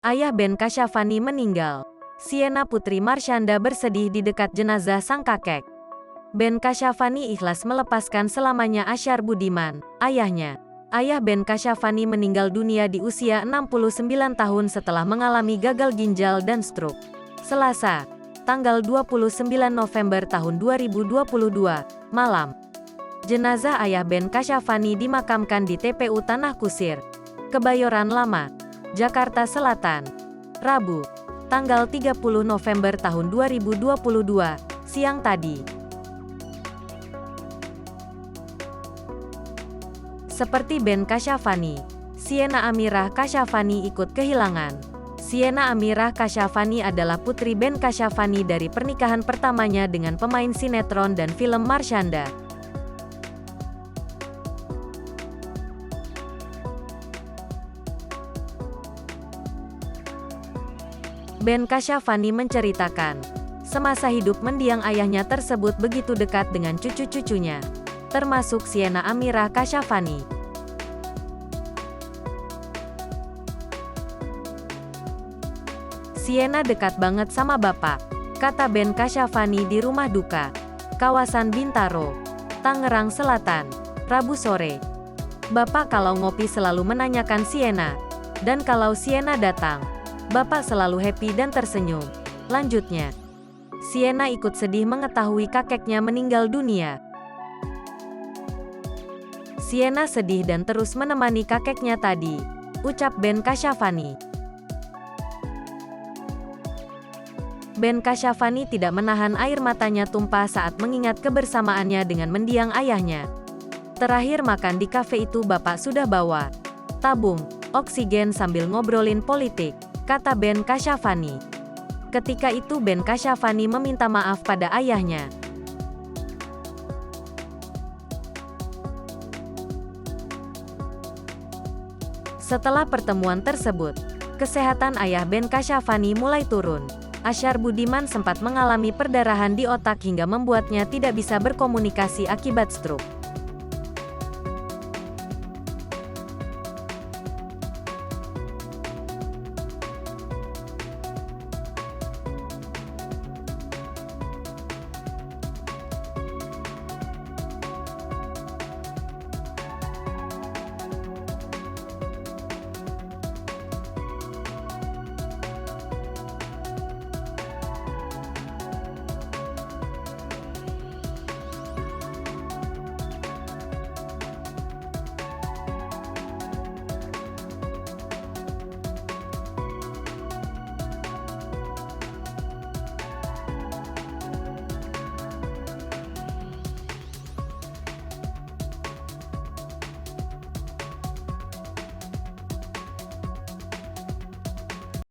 Ayah Ben Kasyafani meninggal. Siena Putri Marsyanda bersedih di dekat jenazah sang kakek. Ben Kasyafani ikhlas melepaskan selamanya Asyar Budiman, ayahnya. Ayah Ben Kasyafani meninggal dunia di usia 69 tahun setelah mengalami gagal ginjal dan stroke. Selasa, tanggal 29 November tahun 2022, malam. Jenazah ayah Ben Kasyafani dimakamkan di TPU Tanah Kusir, Kebayoran Lama, Jakarta Selatan, Rabu, tanggal 30 November tahun 2022, siang tadi. Seperti Ben Kasyafani, Siena Amirah Kasyafani ikut kehilangan. Siena Amirah Kasyafani adalah putri Ben Kasyafani dari pernikahan pertamanya dengan pemain sinetron dan film Marsyanda. Ben Kasyafani menceritakan, semasa hidup mendiang ayahnya tersebut begitu dekat dengan cucu-cucunya, termasuk Siena Amirah Kasyafani. Siena dekat banget sama bapak, kata Ben Kasyafani di rumah duka, kawasan Bintaro, Tangerang Selatan, Rabu sore. Bapak kalau ngopi selalu menanyakan Siena, dan kalau Siena datang, Bapak selalu happy dan tersenyum. Lanjutnya, Siena ikut sedih mengetahui kakeknya meninggal dunia. Siena sedih dan terus menemani kakeknya tadi, ucap Ben Kasyafani. Ben Kasyafani tidak menahan air matanya tumpah saat mengingat kebersamaannya dengan mendiang ayahnya. Terakhir makan di kafe itu Bapak sudah bawa tabung oksigen sambil ngobrolin politik, kata Ben Kasyafani. Ketika itu Ben Kasyafani meminta maaf pada ayahnya. Setelah pertemuan tersebut, kesehatan ayah Ben Kasyafani mulai turun. Asyar Budiman sempat mengalami perdarahan di otak hingga membuatnya tidak bisa berkomunikasi akibat stroke.